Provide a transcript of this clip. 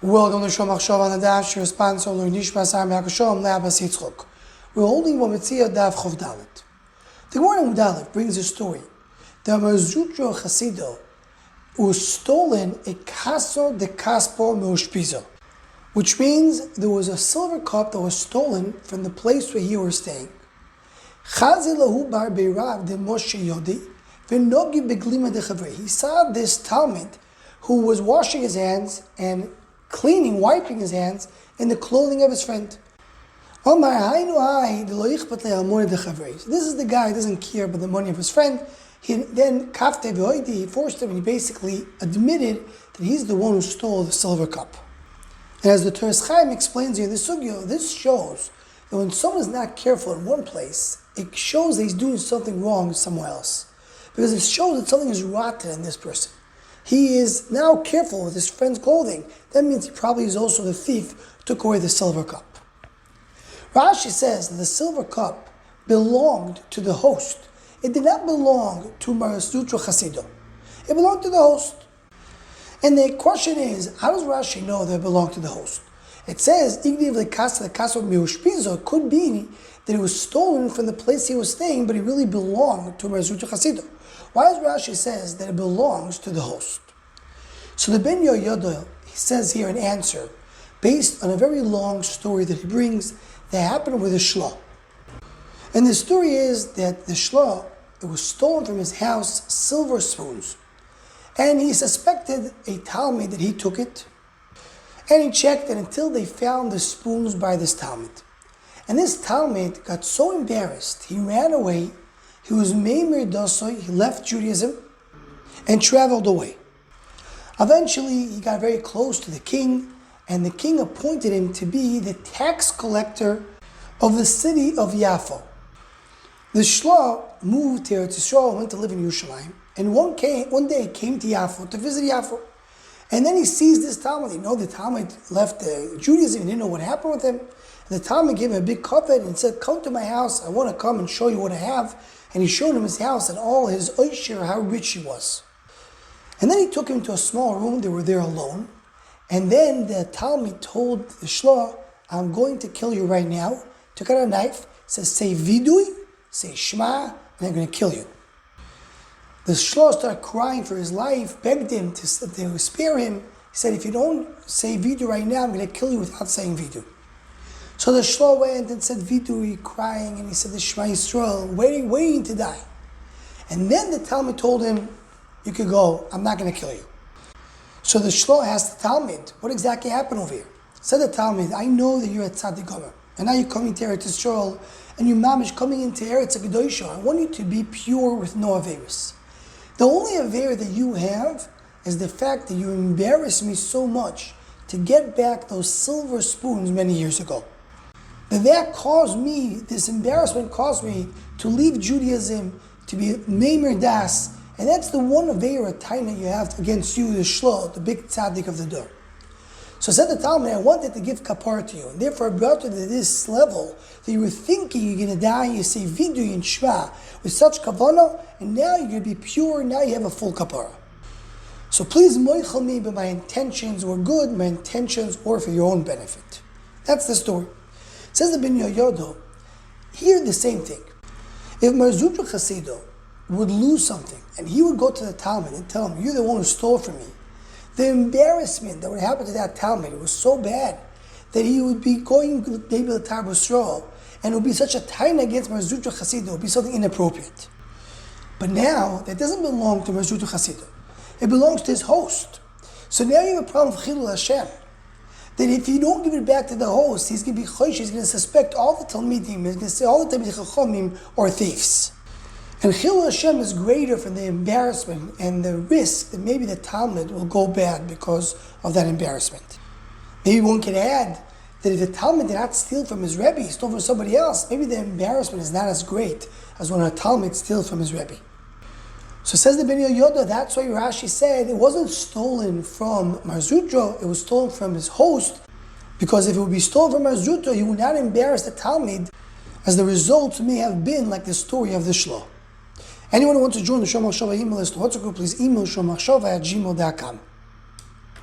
Welcome to Shomach Shov on the Dash, your sponsor, Lord Nishma Sam Yakashom, Le'abas Yitzchok. We're holding Metzia Dav Chov Dalet. The Gemara in Dalet brings a story. The Metzia Chasido was stolen a kaso de kaspo meushpizo, which means there was a silver cup that was stolen from the place where he was staying. Chazi lahu bar beirav de Moshe Yodi v'nogi beglima de chavri. He saw this Talmud who was washing his hands and wiping his hands in the clothing of his friend. So this is the guy who doesn't care about the money of his friend. He forced him, and he basically admitted that he's the one who stole the silver cup. And as the Toras Chaim explains here in the Sugya, this shows that when someone is not careful in one place, it shows that he's doing something wrong somewhere else. Because it shows that something is rotten in this person. He is now careful with his friend's clothing. That means he probably is also the thief who took away the silver cup. Rashi says that the silver cup belonged to the host. It did not belong to Marasutra Chasido. It belonged to the host. And the question is, how does Rashi know that it belonged to the host? It says, it could be that it was stolen from the place he was staying, but it really belonged to Marasutra Chasido. Why does Rashi says that it belongs to the host? So the Ben Yoyodel, he says here an answer based on a very long story that he brings that happened with a Shla. And the story is that the Shla, it was stolen from his house silver spoons. And he suspected a Talmud that he took it. And he checked it until they found the spoons by this Talmud. And this Talmud got so embarrassed, he ran away. He was Meimir Dosoi, he left Judaism and traveled away. Eventually, he got very close to the king, and the king appointed him to be the tax collector of the city of Yafo. The Shla moved to Eretz Yisrael, went to live in Yerushalayim, and one day came to Yafo to visit Yafo. And then he sees this Talmud. The Talmud left Judaism, he didn't know what happened with him. And the Talmud gave him a big covet and said, "Come to my house, I want to come and show you what I have." And he showed him his house and all his oisher, how rich he was. And then he took him to a small room. They were there alone. And then the Talmud told the Shla, "I'm going to kill you right now." Took out a knife, says, "Say vidui, say shma, and I'm going to kill you." The Shla started crying for his life, begged him to spare him. He said, "If you don't say vidu right now, I'm going to kill you without saying vidu." So the Shla went and said vidui, crying, and he said the Shema Yisrael, waiting to die. And then the Talmud told him, "You could go, I'm not going to kill you." So the Shla asked the Talmud, "What exactly happened over here?" Said the Talmud, "I know that you're a tzaddik gomer, and now you're coming to Eretz Yisrael, and you're mamish coming into Eretz HaKadosh. I want you to be pure with no averis. The only aver that you have is the fact that you embarrassed me so much to get back those silver spoons many years ago. This embarrassment caused me to leave Judaism, to be Meimer Das, and that's the one aver taina you have against you, the Shla, the big tzaddik of the door." So said the Talmud, "I wanted to give kapara to you, and therefore I brought you to this level that you were thinking you're going to die, you say vidu and shva with such kavanah, and now you're going to be pure, now you have a full kapara. So please moichel me, but my intentions were good, my intentions were for your own benefit." That's the story. Says the Ben Yoyodo, here the same thing. If Marzutra Chasido would lose something, and he would go to the Talmud and tell him, "You're the one who stole from me," the embarrassment that would happen to that Talmud was so bad that he would be going maybe to Tar B'Yisrael, and it would be such a taina against Marzutra Chasido, it would be something inappropriate. But now, that doesn't belong to Marzutra Chasido. It belongs to his host. So now you have a problem with Chilul Hashem. That if you don't give it back to the host, he's going to be chosh, he's going to suspect all the Talmidim, he's going to say all the Talmidei Chachamim are thieves. And Chilul Hashem is greater for the embarrassment and the risk that maybe the Talmud will go bad because of that embarrassment. Maybe one can add that if the Talmud did not steal from his Rebbe, he stole from somebody else, maybe the embarrassment is not as great as when a Talmud steals from his Rebbe. So says the Ben Yoyoda, that's why Rashi said it wasn't stolen from Marzutra, it was stolen from his host, because if it would be stolen from Marzutra, he would not embarrass the Talmud, as the result may have been like the story of the Shla. Anyone who wants to join the Shomach Shova email list, what's a group, please email shomachshova@gmail.com.